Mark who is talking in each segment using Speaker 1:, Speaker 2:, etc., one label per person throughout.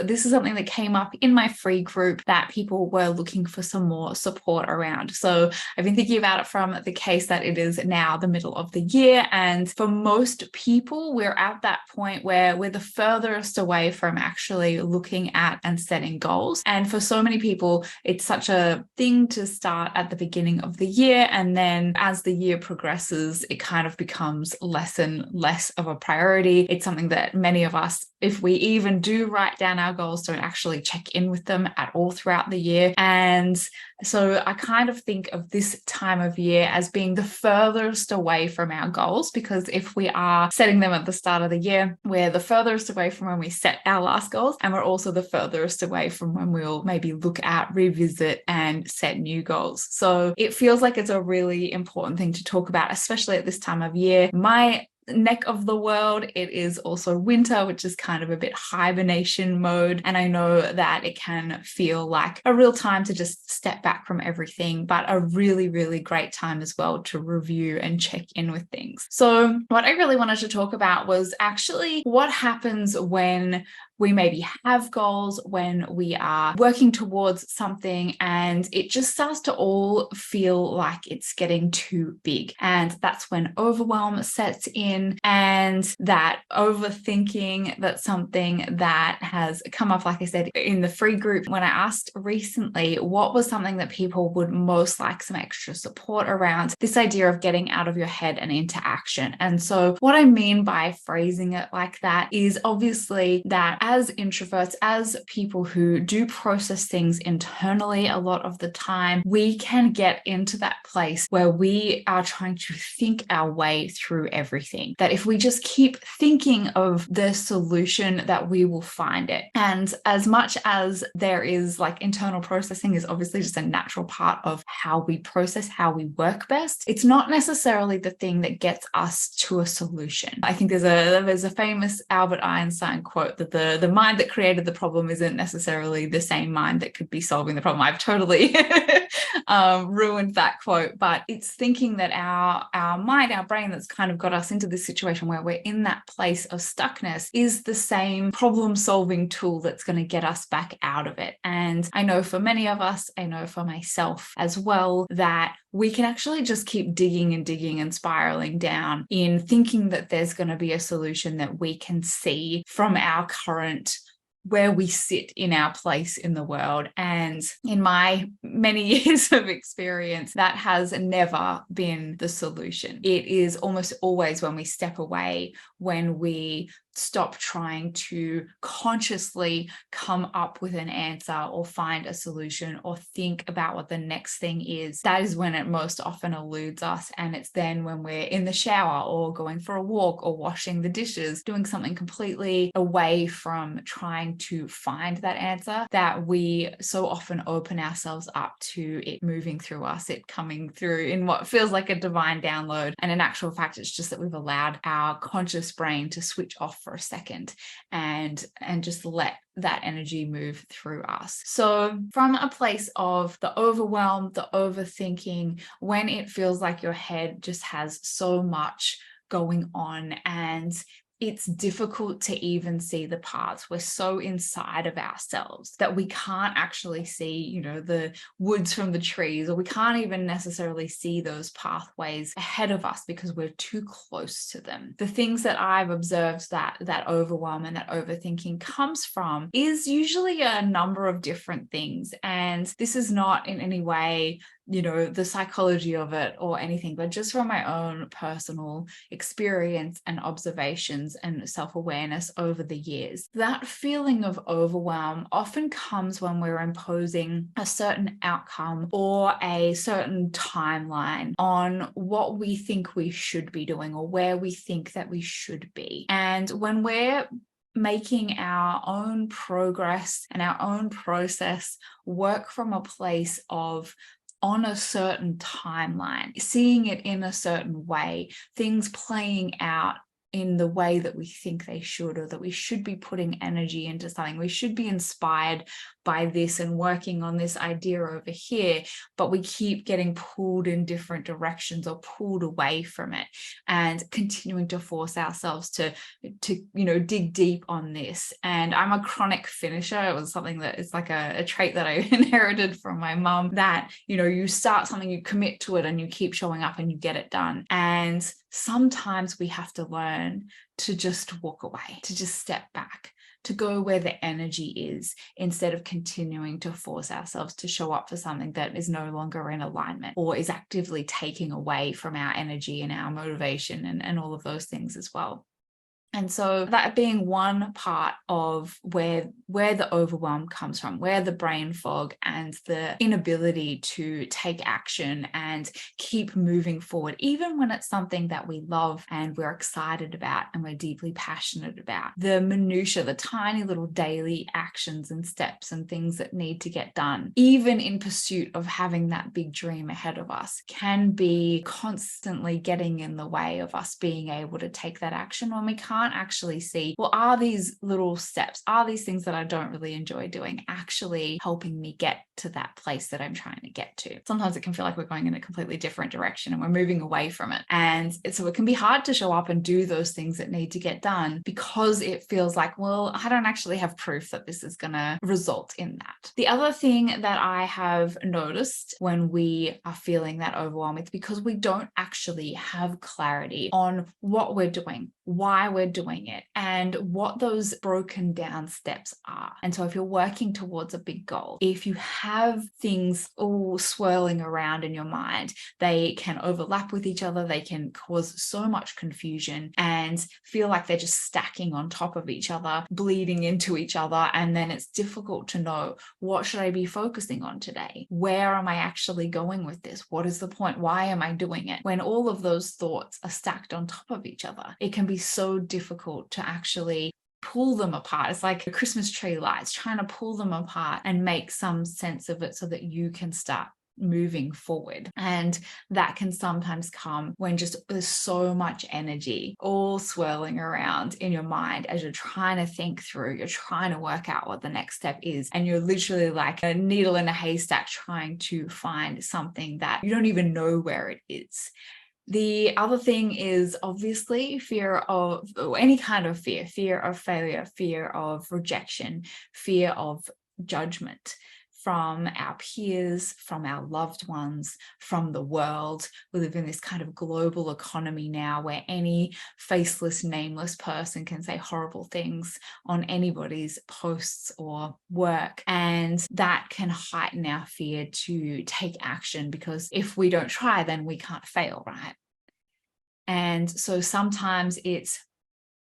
Speaker 1: This is something that came up in my free group that people were looking for some more support around. So I've been thinking about it from the case that it is now the middle of the year. And for most people, we're at that point where we're the furthest away from actually looking at and setting goals. And for so many people, it's such a thing to start at the beginning of the year. And then as the year progresses, it kind of becomes less and less of a priority. It's something that many of us, if we even do write down our goals, don't actually check in with them at all throughout the year. And so I kind of think of this time of year as being the furthest away from our goals, because if we are setting them at the start of the year, we're the furthest away from when we set our last goals, and we're also the furthest away from when we'll maybe look at, revisit, and set new goals. So it feels like it's a really important thing to talk about, especially at this time of year. My neck of the world, it is also winter, which is kind of a bit hibernation mode. And I know that it can feel like a real time to just step back from everything, but a really, really great time as well to review and check in with things. So what I really wanted to talk about was actually what happens when we maybe have goals, when we are working towards something and it just starts to all feel like it's getting too big. And that's when overwhelm sets in, and that overthinking, that's something that has come up, like I said, in the free group when I asked recently what was something that people would most like some extra support around, this idea of getting out of your head and into action. And so what I mean by phrasing it like that is obviously that as introverts, as people who do process things internally a lot of the time, we can get into that place where we are trying to think our way through everything. That if we just keep thinking of the solution, that we will find it. And as much as there is like internal processing is obviously just a natural part of how we process, how we work best, it's not necessarily the thing that gets us to a solution. I think there's a famous Albert Einstein quote that the mind that created the problem isn't necessarily the same mind that could be solving the problem. I've totally ruined that quote, but it's thinking that our mind, our brain that's kind of got us into this situation where we're in that place of stuckness is the same problem-solving tool that's going to get us back out of it. And I know for many of us, I know for myself as well, that we can actually just keep digging and spiraling down in thinking that there's going to be a solution that we can see from our current where we sit in our place in the world. And in my many years of experience, that has never been the solution. It is almost always when we step away, when we stop trying to consciously come up with an answer or find a solution or think about what the next thing is, that is when it most often eludes us. And it's then when we're in the shower or going for a walk or washing the dishes, doing something completely away from trying to find that answer, that we so often open ourselves up to it moving through us, it coming through in what feels like a divine download. And in actual fact, it's just that we've allowed our conscious brain to switch off for a second and just let that energy move through us. So from a place of the overwhelm, the overthinking, when it feels like your head just has so much going on and it's difficult to even see the paths. We're so inside of ourselves that we can't actually see, the woods from the trees, or we can't even necessarily see those pathways ahead of us because we're too close to them. The things that I've observed that overwhelm and that overthinking comes from is usually a number of different things. And this is not in any way the psychology of it or anything, but just from my own personal experience and observations and self-awareness over the years. That feeling of overwhelm often comes when we're imposing a certain outcome or a certain timeline on what we think we should be doing or where we think that we should be. And when we're making our own progress and our own process work from a place of on a certain timeline, seeing it in a certain way, things playing out in the way that we think they should, or that we should be putting energy into something. We should be inspired by this and working on this idea over here, but we keep getting pulled in different directions or pulled away from it, and continuing to force ourselves to dig deep on this. And I'm a chronic finisher. It was something that is like a trait that I inherited from my mum, that you start something, you commit to it, and you keep showing up and you get it done. And sometimes we have to learn to just walk away, to just step back, to go where the energy is, instead of continuing to force ourselves to show up for something that is no longer in alignment, or is actively taking away from our energy and our motivation and all of those things as well. And so that being one part of where the overwhelm comes from, where the brain fog and the inability to take action and keep moving forward, even when it's something that we love and we're excited about and we're deeply passionate about. The minutiae, the tiny little daily actions and steps and things that need to get done, even in pursuit of having that big dream ahead of us, can be constantly getting in the way of us being able to take that action when we can't actually see, well, are these little steps, are these things that I don't really enjoy doing actually helping me get to that place that I'm trying to get to? Sometimes it can feel like we're going in a completely different direction and we're moving away from it. And so it can be hard to show up and do those things that need to get done, because it feels like, well, I don't actually have proof that this is going to result in that. The other thing that I have noticed when we are feeling that overwhelm, it's because we don't actually have clarity on what we're doing, why we're doing it, and what those broken down steps are. And so if you're working towards a big goal, if you have things all swirling around in your mind, they can overlap with each other, they can cause so much confusion and feel like they're just stacking on top of each other, bleeding into each other, and then it's difficult to know, what should I be focusing on today? Where am I actually going with this? What is the point? Why am I doing it? When all of those thoughts are stacked on top of each other, it can be so difficult to actually pull them apart. It's like a Christmas tree lights, trying to pull them apart and make some sense of it so that you can start moving forward. And that can sometimes come when just there's so much energy all swirling around in your mind as you're trying to think through, you're trying to work out what the next step is, and you're literally like a needle in a haystack trying to find something that you don't even know where it is. The other thing is obviously fear of any kind of fear of failure, fear of rejection, fear of judgment from our peers, from our loved ones, from the world. We live in this kind of global economy now where any faceless, nameless person can say horrible things on anybody's posts or work. And that can heighten our fear to take action, because if we don't try, then we can't fail, right? And so sometimes it's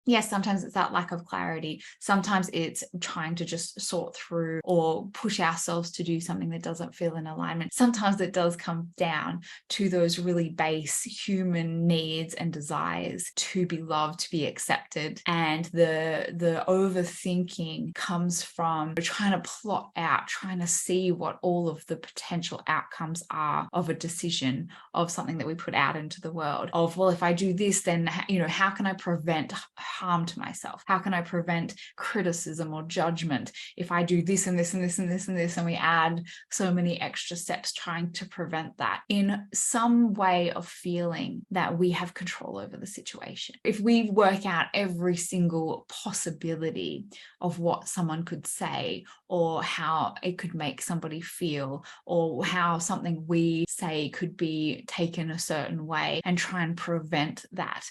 Speaker 1: that lack of clarity. Sometimes it's trying to just sort through or push ourselves to do something that doesn't feel in alignment. Sometimes it does come down to those really base human needs and desires to be loved, to be accepted. And the overthinking comes from trying to plot out, trying to see what all of the potential outcomes are of a decision, of something that we put out into the world, of, well, if I do this, then, how can I prevent harm to myself? How can I prevent criticism or judgment if I do this and this and this and this and this? And we add so many extra steps trying to prevent that, in some way of feeling that we have control over the situation. If we work out every single possibility of what someone could say, or how it could make somebody feel, or how something we say could be taken a certain way, and try and prevent that,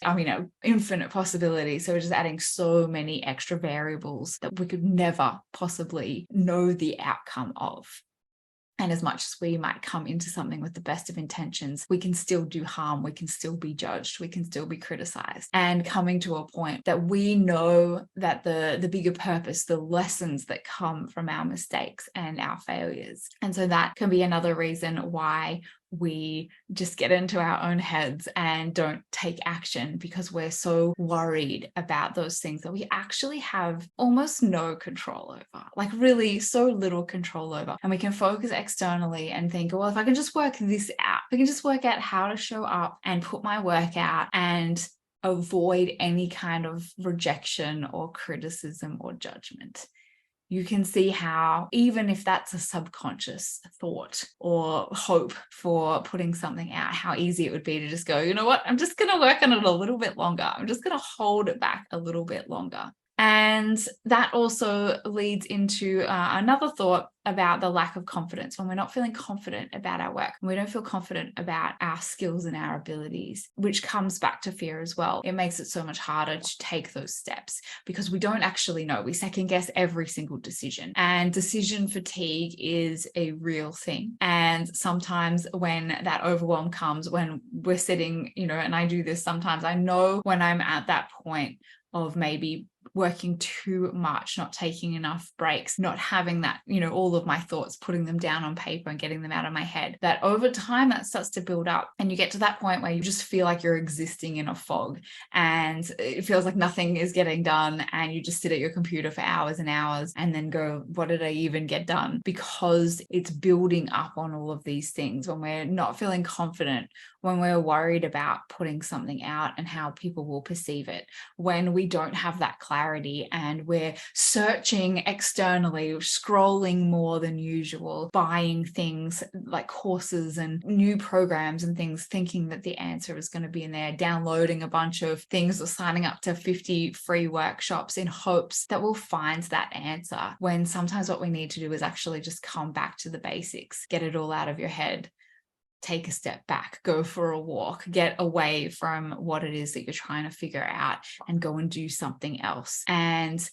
Speaker 1: infinite possibilities. So we're just adding so many extra variables that we could never possibly know the outcome of. And as much as we might come into something with the best of intentions, we can still do harm, we can still be judged, we can still be criticized. And coming to a point that we know that the bigger purpose, the lessons that come from our mistakes and our failures. And so that can be another reason why we just get into our own heads and don't take action, because we're so worried about those things that we actually have almost no control over, like really so little control over. And we can focus externally and think, well, if I can just work this out, if I can just work out how to show up and put my work out and avoid any kind of rejection or criticism or judgment. You can see how, even if that's a subconscious thought or hope for putting something out, how easy it would be to just go, you know what, I'm just going to work on it a little bit longer. I'm just going to hold it back a little bit longer. And that also leads into another thought about the lack of confidence. When we're not feeling confident about our work, when we don't feel confident about our skills and our abilities, which comes back to fear as well. It makes it so much harder to take those steps because we don't actually know. We second guess every single decision, and decision fatigue is a real thing. And sometimes when that overwhelm comes, when we're sitting, and I do this sometimes, I know when I'm at that point of maybe working too much, not taking enough breaks, not having that, all of my thoughts, putting them down on paper and getting them out of my head, that over time that starts to build up. And you get to that point where you just feel like you're existing in a fog and it feels like nothing is getting done. And you just sit at your computer for hours and hours and then go, what did I even get done? Because it's building up on all of these things. When we're not feeling confident, when we're worried about putting something out and how people will perceive it, when we don't have that clarity and we're searching externally, scrolling more than usual, buying things like courses and new programs and things, thinking that the answer is going to be in there, downloading a bunch of things or signing up to 50 free workshops in hopes that we'll find that answer, when sometimes what we need to do is actually just come back to the basics, get it all out of your head. Take a step back, go for a walk, get away from what it is that you're trying to figure out and go and do something else. And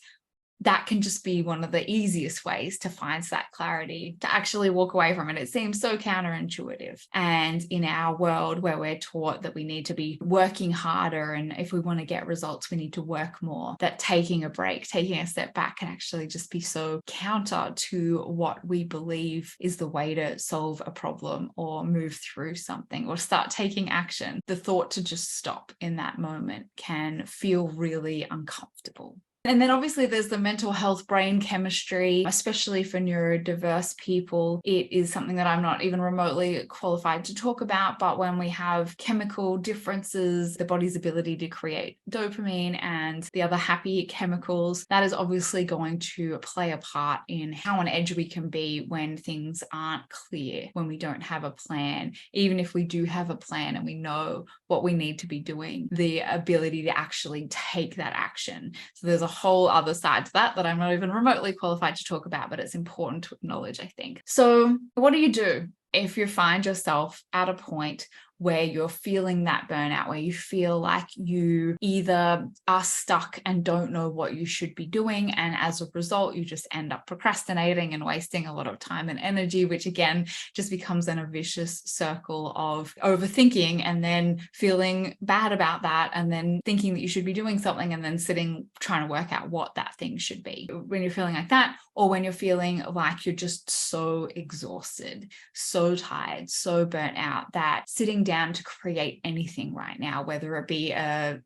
Speaker 1: that can just be one of the easiest ways to find that clarity, to actually walk away from it. It seems so counterintuitive. And in our world where we're taught that we need to be working harder, and if we want to get results, we need to work more, that taking a break, taking a step back can actually just be so counter to what we believe is the way to solve a problem or move through something or start taking action. The thought to just stop in that moment can feel really uncomfortable. And then obviously there's the mental health brain chemistry, especially for neurodiverse people. It is something that I'm not even remotely qualified to talk about, but when we have chemical differences, the body's ability to create dopamine and the other happy chemicals, that is obviously going to play a part in how on edge we can be when things aren't clear, when we don't have a plan. Even if we do have a plan and we know what we need to be doing, the ability to actually take that action. So there's a whole other side to that I'm not even remotely qualified to talk about, but it's important to acknowledge, I think. So what do you do if you find yourself at a point where you're feeling that burnout, where you feel like you either are stuck and don't know what you should be doing, and as a result you just end up procrastinating and wasting a lot of time and energy, which again just becomes in a vicious circle of overthinking and then feeling bad about that and then thinking that you should be doing something and then sitting trying to work out what that thing should be. When you're feeling like that, or when you're feeling like you're just so exhausted, so tired, so burnt out that sitting down to create anything right now, whether it be a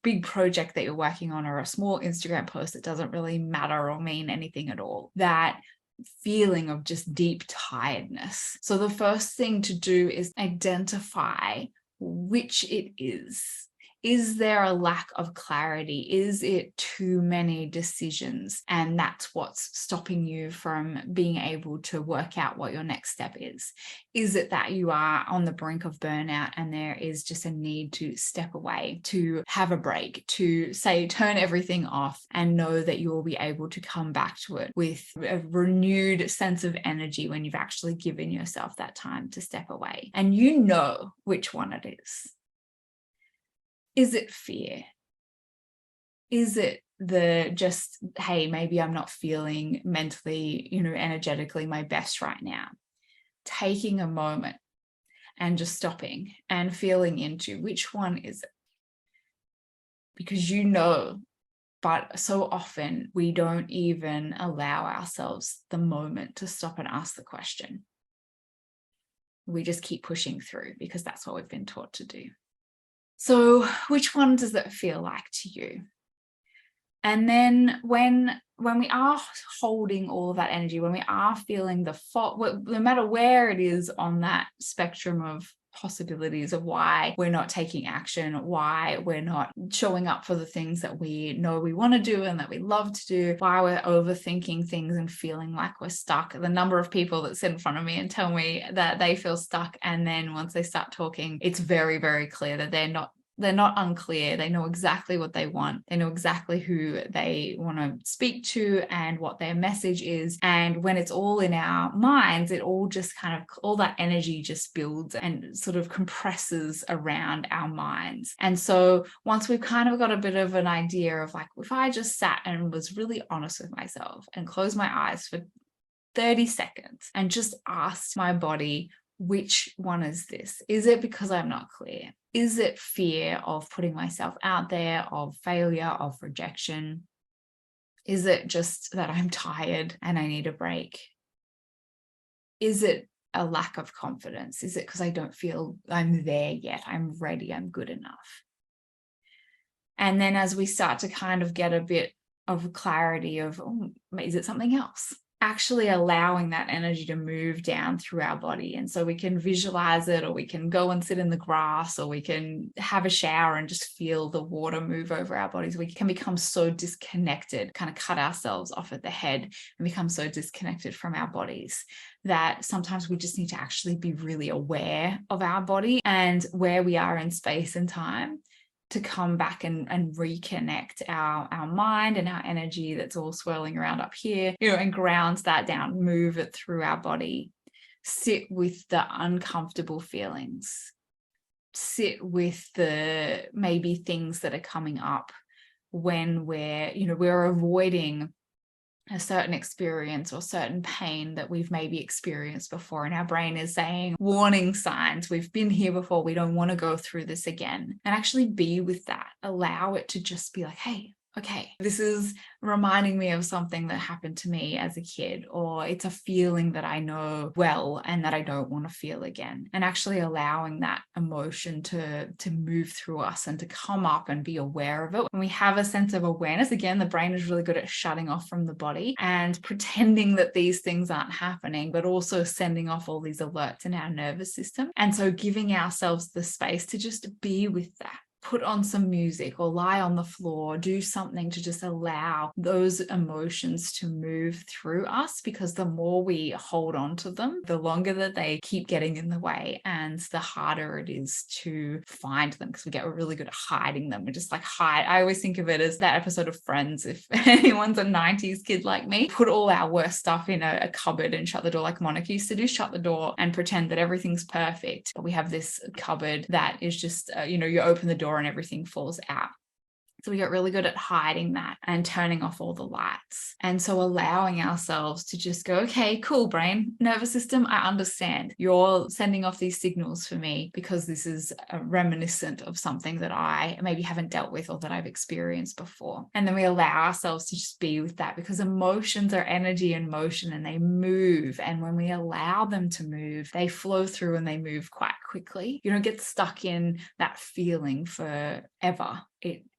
Speaker 1: big project that you're working on or a small Instagram post that doesn't really matter or mean anything at all, that feeling of just deep tiredness. So the first thing to do is identify which it is. Is there a lack of clarity? Is it too many decisions? And that's what's stopping you from being able to work out what your next step is. Is it that you are on the brink of burnout and there is just a need to step away, to have a break, to say, turn everything off and know that you will be able to come back to it with a renewed sense of energy when you've actually given yourself that time to step away? And you know which one it is. Is it fear? Is it hey, maybe I'm not feeling mentally, energetically my best right now? Taking a moment and just stopping and feeling into which one is it? Because but so often we don't even allow ourselves the moment to stop and ask the question. We just keep pushing through because that's what we've been taught to do. So which one does it feel like to you? And then when we are holding all of that energy, when we are feeling the fault, no matter where it is on that spectrum of possibilities of why we're not taking action, why we're not showing up for the things that we know we want to do and that we love to do, why we're overthinking things and feeling like we're stuck. The number of people that sit in front of me and tell me that they feel stuck, and then once they start talking, it's very, very clear that they're not unclear. They know exactly what they want. They know exactly who they want to speak to and what their message is. And when it's all in our minds, it all just all that energy just builds and sort of compresses around our minds. And so once we've kind of got a bit of an idea of like, if I just sat and was really honest with myself and closed my eyes for 30 seconds and just asked my body, which one is this? Is it because I'm not clear? Is it fear of putting myself out there, of failure, of rejection? Is it just that I'm tired and I need a break? Is it a lack of confidence? Is it because I don't feel I'm there yet? I'm ready, I'm good enough. And then as we start to kind of get a bit of clarity of, oh, is it something else? Actually allowing that energy to move down through our body. And so we can visualize it, or we can go and sit in the grass, or we can have a shower and just feel the water move over our bodies. We can become so disconnected, kind of cut ourselves off at the head and become so disconnected from our bodies that sometimes we just need to actually be really aware of our body and where we are in space and time, to come back and reconnect our mind and our energy that's all swirling around up here, and grounds that down, move it through our body, sit with the uncomfortable feelings, sit with the maybe things that are coming up when we're avoiding a certain experience or certain pain that we've maybe experienced before, and our brain is saying warning signs, we've been here before, we don't want to go through this again. And actually be with that, allow it to just be like, hey, okay, this is reminding me of something that happened to me as a kid, or it's a feeling that I know well and that I don't want to feel again. And actually allowing that emotion to move through us and to come up and be aware of it. When we have a sense of awareness, again, the brain is really good at shutting off from the body and pretending that these things aren't happening, but also sending off all these alerts in our nervous system. And so giving ourselves the space to just be with that. Put on some music or lie on the floor, do something to just allow those emotions to move through us, because the more we hold on to them, the longer that they keep getting in the way and the harder it is to find them, because we get really good at hiding them. We just like hide. I always think of it as that episode of Friends. If anyone's a 90s kid like me, put all our worst stuff in a cupboard and shut the door, like Monica used to do, shut the door and pretend that everything's perfect. But we have this cupboard that is just, you open the door and everything falls out. So we get really good at hiding that and turning off all the lights. And so allowing ourselves to just go, okay, cool, brain, nervous system, I understand. You're sending off these signals for me because this is reminiscent of something that I maybe haven't dealt with or that I've experienced before. And then we allow ourselves to just be with that, because emotions are energy in motion and they move. And when we allow them to move, they flow through and they move quite quickly. You don't get stuck in that feeling forever.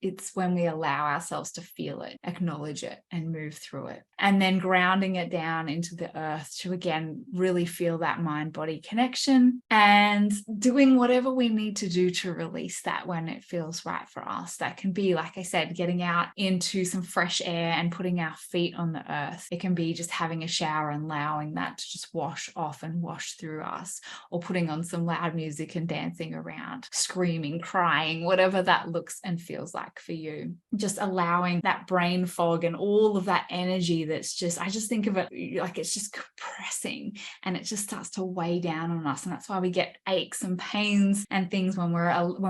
Speaker 1: It's when we allow ourselves to feel it, acknowledge it, and move through it. And then grounding it down into the earth to, again, really feel that mind-body connection, and doing whatever we need to do to release that when it feels right for us. That can be, like I said, getting out into some fresh air and putting our feet on the earth. It can be just having a shower and allowing that to just wash off and wash through us, or putting on some loud music and dancing around, screaming, crying, whatever that looks and feels like for you. Just allowing that brain fog and all of that energy that's just, I just think of it like it's just compressing and it just starts to weigh down on us. And that's why we get aches and pains and things when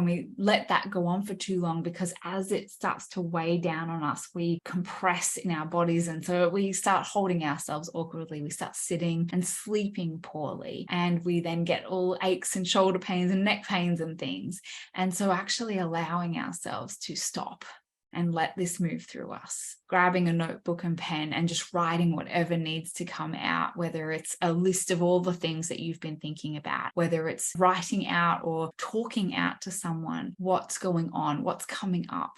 Speaker 1: we let that go on for too long, because as it starts to weigh down on us, we compress in our bodies. And so we start holding ourselves awkwardly. We start sitting and sleeping poorly. And we then get all aches and shoulder pains and neck pains and things. And so actually allowing ourselves to stop and let this move through us, grabbing a notebook and pen and just writing whatever needs to come out, whether it's a list of all the things that you've been thinking about, whether it's writing out or talking out to someone what's going on, what's coming up,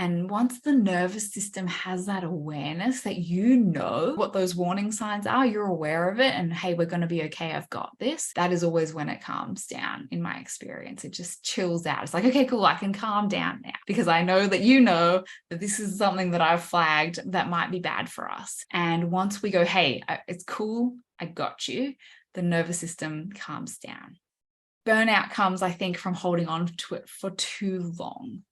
Speaker 1: And once the nervous system has that awareness that you know what those warning signs are, you're aware of it, and hey, we're going to be okay, I've got this. That is always when it calms down in my experience. It just chills out. It's like, okay, cool, I can calm down now because I know that you know that this is something that I've flagged that might be bad for us. And once we go, hey, it's cool, I got you, the nervous system calms down. Burnout comes, I think, from holding on to it for too long.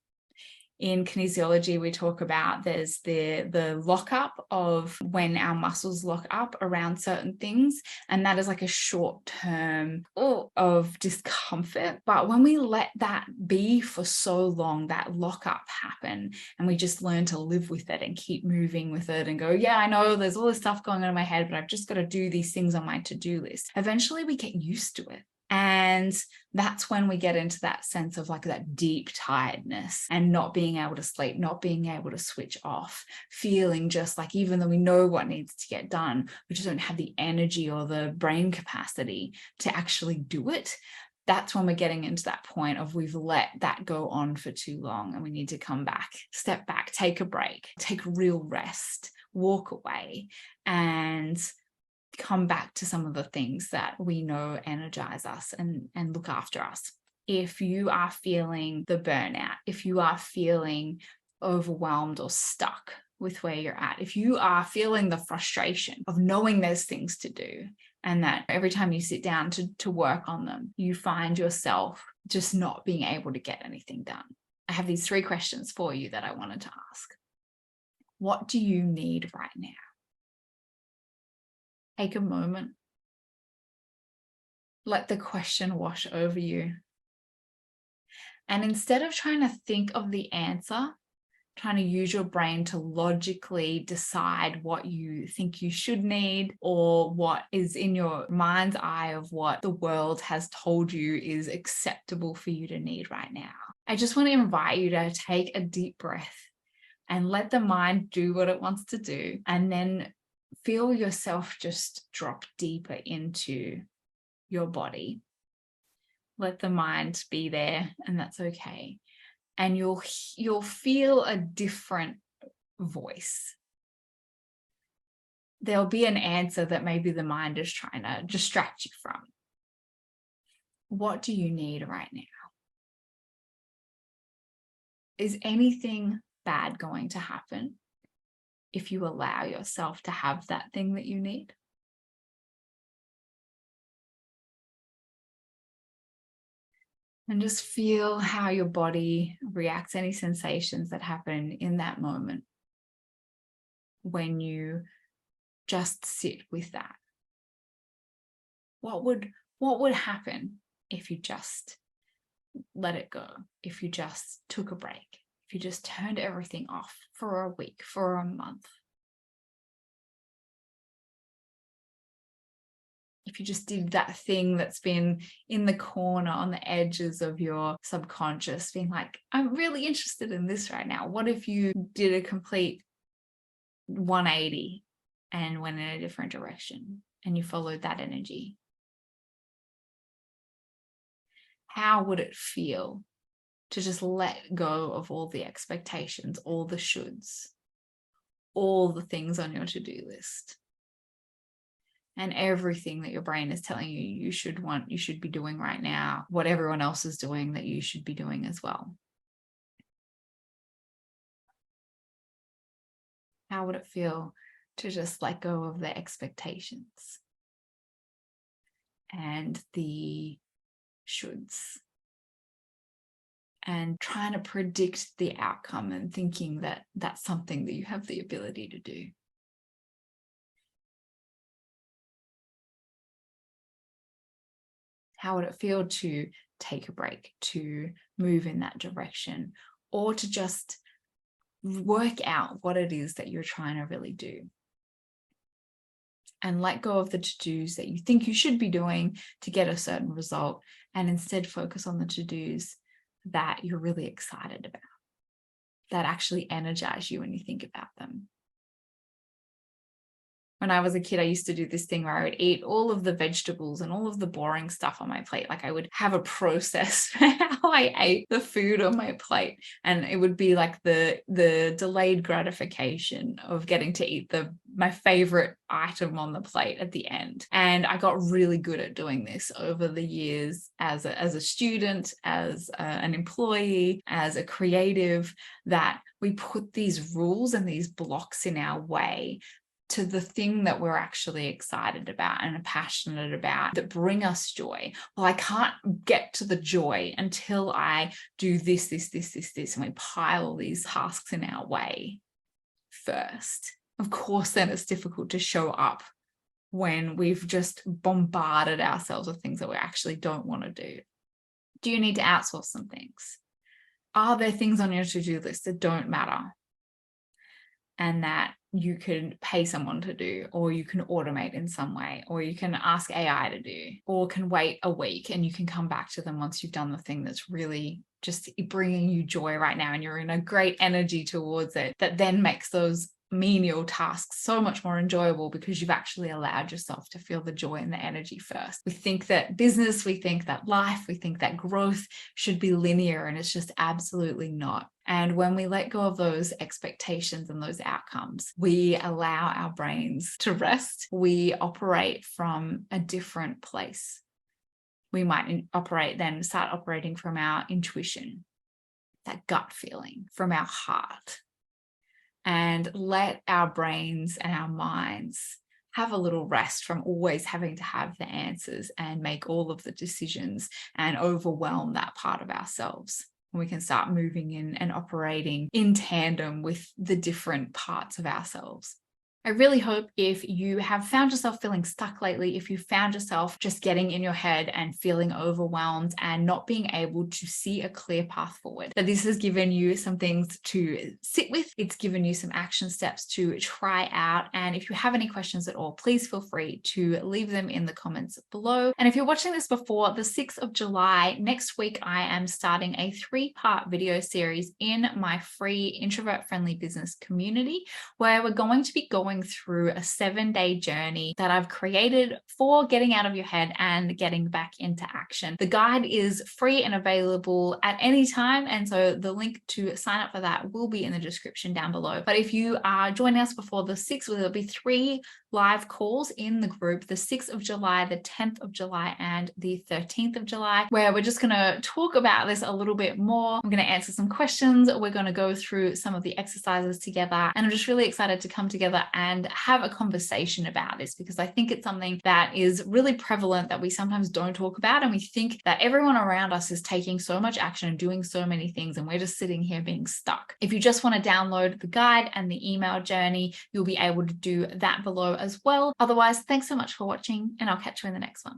Speaker 1: In kinesiology, we talk about there's the lockup of when our muscles lock up around certain things, and that is like a short term of discomfort. But when we let that be for so long, that lockup happen, and we just learn to live with it and keep moving with it and go, yeah, I know there's all this stuff going on in my head, but I've just got to do these things on my to-do list. Eventually we get used to it. And that's when we get into that sense of like that deep tiredness and not being able to sleep, not being able to switch off, feeling just like, even though we know what needs to get done, we just don't have the energy or the brain capacity to actually do it. That's when we're getting into that point of we've let that go on for too long and we need to come back, step back, take a break, take real rest, walk away, and come back to some of the things that we know energize us and look after us. If you are feeling the burnout, if you are feeling overwhelmed or stuck with where you're at, if you are feeling the frustration of knowing there's things to do and that every time you sit down to work on them, you find yourself just not being able to get anything done, I have these 3 questions for you that I wanted to ask. What do you need right now? Take a moment. Let the question wash over you. And instead of trying to think of the answer, trying to use your brain to logically decide what you think you should need or what is in your mind's eye of what the world has told you is acceptable for you to need right now, I just want to invite you to take a deep breath and let the mind do what it wants to do, and then feel yourself just drop deeper into your body. Let the mind be there, and that's okay. And you'll feel a different voice. There'll be an answer that maybe the mind is trying to distract you from. What do you need right now? Is anything bad going to happen if you allow yourself to have that thing that you need? And just feel how your body reacts, any sensations that happen in that moment when you just sit with that. What would happen if you just let it go, if you just took a break, if you just turned everything off for a week, for a month? If you just did that thing that's been in the corner on the edges of your subconscious, being like, I'm really interested in this right now. What if you did a complete 180 and went in a different direction and you followed that energy? How would it feel to just let go of all the expectations, all the shoulds, all the things on your to-do list, and everything that your brain is telling you you should be doing right now, what everyone else is doing that you should be doing as well? How would it feel to just let go of the expectations and the shoulds and trying to predict the outcome and thinking that that's something that you have the ability to do? How would it feel to take a break, to move in that direction, or to just work out what it is that you're trying to really do and let go of the to-dos that you think you should be doing to get a certain result, and instead focus on the to-dos that you're really excited about, that actually energize you when you think about them? When I was a kid, I used to do this thing where I would eat all of the vegetables and all of the boring stuff on my plate. Like I would have a process for how I ate the food on my plate. And it would be like the delayed gratification of getting to eat my favorite item on the plate at the end. And I got really good at doing this over the years as a student, as an employee, as a creative, that we put these rules and these blocks in our way to the thing that we're actually excited about and passionate about, that bring us joy. Well, I can't get to the joy until I do this, and we pile these tasks in our way first. Of course, then it's difficult to show up when we've just bombarded ourselves with things that we actually don't want to do. Do you need to outsource some things? Are there things on your to-do list that don't matter and that you can pay someone to do, or you can automate in some way, or you can ask AI to do, or can wait a week and you can come back to them once you've done the thing that's really just bringing you joy right now and you're in a great energy towards it, that then makes those menial tasks so much more enjoyable because you've actually allowed yourself to feel the joy and the energy first. We think that business, we think that life, we think that growth should be linear, and it's just absolutely not. And when we let go of those expectations and those outcomes, we allow our brains to rest. We operate from a different place. We might start operating from our intuition, that gut feeling, from our heart, and let our brains and our minds have a little rest from always having to have the answers and make all of the decisions and overwhelm that part of ourselves. And we can start moving in and operating in tandem with the different parts of ourselves. I really hope if you have found yourself feeling stuck lately, if you found yourself just getting in your head and feeling overwhelmed and not being able to see a clear path forward, that this has given you some things to sit with. It's given you some action steps to try out. And if you have any questions at all, please feel free to leave them in the comments below. And if you're watching this before the 6th of July, next week, I am starting a 3-part video series in my free introvert-friendly business community, where we're going to be going through a 7-day journey that I've created for getting out of your head and getting back into action. The guide is free and available at any time, and so the link to sign up for that will be in the description down below. But if you are joining us before the 6th, there'll be 3 live calls in the group, the 6th of July, the 10th of July, and the 13th of July, where we're just going to talk about this a little bit more. I'm going to answer some questions. We're going to go through some of the exercises together, and I'm just really excited to come together and have a conversation about this, because I think it's something that is really prevalent that we sometimes don't talk about, and we think that everyone around us is taking so much action and doing so many things, and we're just sitting here being stuck. If you just want to download the guide and the email journey, you'll be able to do that below as well. Otherwise, thanks so much for watching, and I'll catch you in the next one.